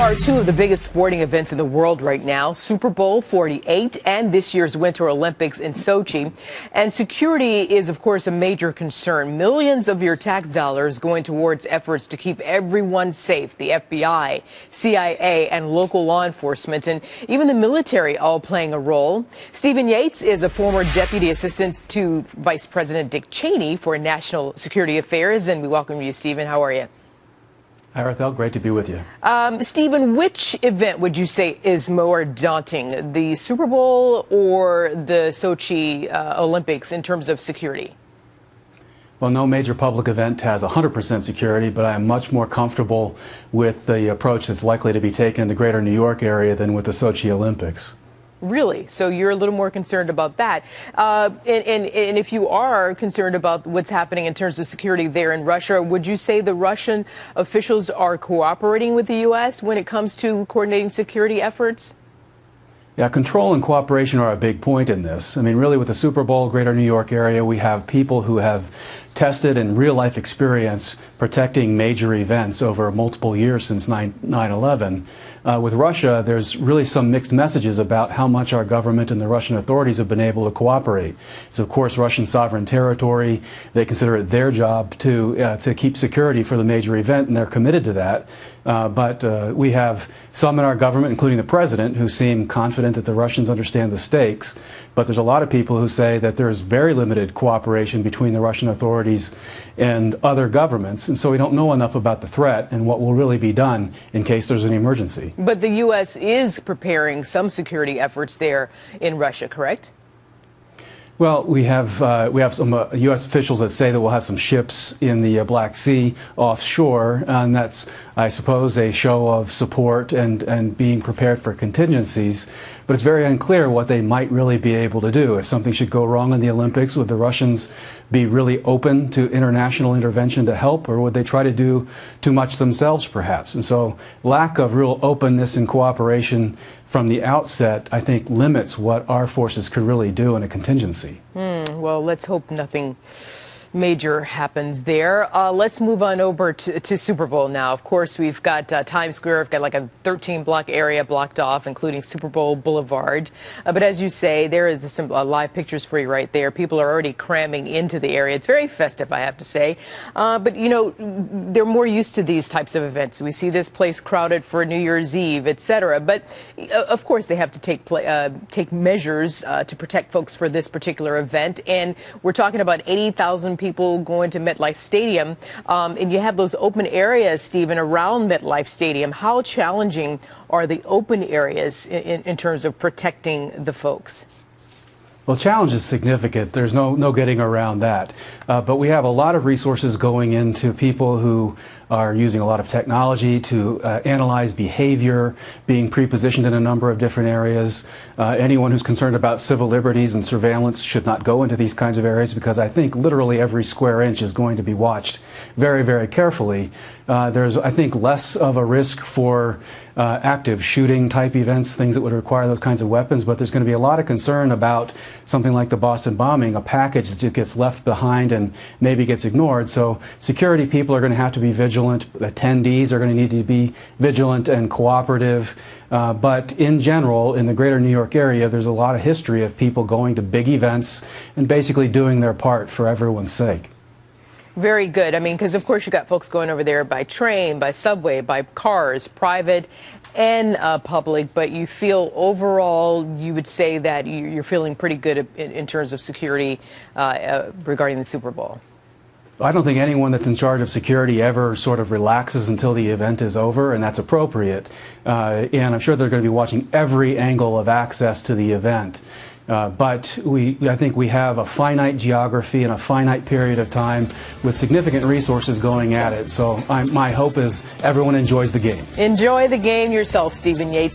are two of the biggest sporting events in the world right now, Super Bowl 48 and this year's Winter Olympics in Sochi. And security is, of course, a major concern. Millions of your tax dollars going towards efforts to keep everyone safe. The FBI, CIA, and local law enforcement, and even the military all playing a role. Stephen Yates is a former deputy assistant to Vice President Dick Cheney for National Security Affairs. And we welcome you, Stephen. How are you? Hi, Arthel. Great to be with you. Stephen, which event would you say is more daunting, the Super Bowl or the Sochi Olympics in terms of security? Well, no major public event has 100% security, but I am much more comfortable with the approach that's likely to be taken in the greater New York area than with the Sochi Olympics. Really? So you're a little more concerned about that. And if you are concerned about what's happening in terms of security there in Russia, would you say the Russian officials are cooperating with the U.S. when it comes to coordinating security efforts? Yeah, control and cooperation are a big point in this. I mean, really, with the Super Bowl, greater New York area, we have people who have tested in real-life experience protecting major events over multiple years since 9/11. With Russia, there's really some mixed messages about how much our government and the Russian authorities have been able to cooperate. It's, of course, Russian sovereign territory. They consider it their job to keep security for the major event, and they're committed to that. But we have some in our government, including the president, who seem confident that the Russians understand the stakes. But there's a lot of people who say that there's very limited cooperation between the Russian authorities and other governments. And so we don't know enough about the threat and what will really be done in case there's an emergency. But the U.S. is preparing some security efforts there in Russia, correct? Well, we have some U.S. officials that say that we'll have some ships in the Black Sea offshore, and that's, I suppose, a show of support and being prepared for contingencies. But it's very unclear what they might really be able to do. If something should go wrong in the Olympics, would the Russians be really open to international intervention to help, or would they try to do too much themselves, perhaps? And so lack of real openness and cooperation from the outset, I think, limits what our forces could really do in a contingency. Well, let's hope nothing major happens there. Let's move on over to Super Bowl now. Of course, we've got Times Square. We've got like a 13-block area blocked off, including Super Bowl Boulevard. But as you say, there is some live pictures for you right there. People are already cramming into the area. It's very festive, I have to say. But, you know, they're more used to these types of events. We see this place crowded for New Year's Eve, etc. But, of course, they have to take measures to protect folks for this particular event. And we're talking about 80,000 people going to MetLife Stadium, and you have those open areas, Stephen, around MetLife Stadium. How challenging are the open areas in terms of protecting the folks? Well, challenge is significant. There's no getting around that. But we have a lot of resources going into people who are using a lot of technology to analyze behavior, being prepositioned in a number of different areas. Anyone who's concerned about civil liberties and surveillance should not go into these kinds of areas, because I think literally every square inch is going to be watched very, very carefully. There's, I think, less of a risk for active shooting type events, things that would require those kinds of weapons, but there's going to be a lot of concern about something like the Boston bombing, a package that just gets left behind and maybe gets ignored. So security people are going to have to be vigilant. Attendees are going to need to be vigilant and cooperative. But in general, in the greater New York area, there's a lot of history of people going to big events and basically doing their part for everyone's sake. Very good. I mean, because, of course, you got folks going over there by train, by subway, by cars, private and public. But you feel overall, you would say that you're feeling pretty good in terms of security regarding the Super Bowl. I don't think anyone that's in charge of security ever sort of relaxes until the event is over, and that's appropriate. And I'm sure they're going to be watching every angle of access to the event. But I think we have a finite geography and a finite period of time with significant resources going at it. So my hope is everyone enjoys the game. Enjoy the game yourself, Stephen Yates.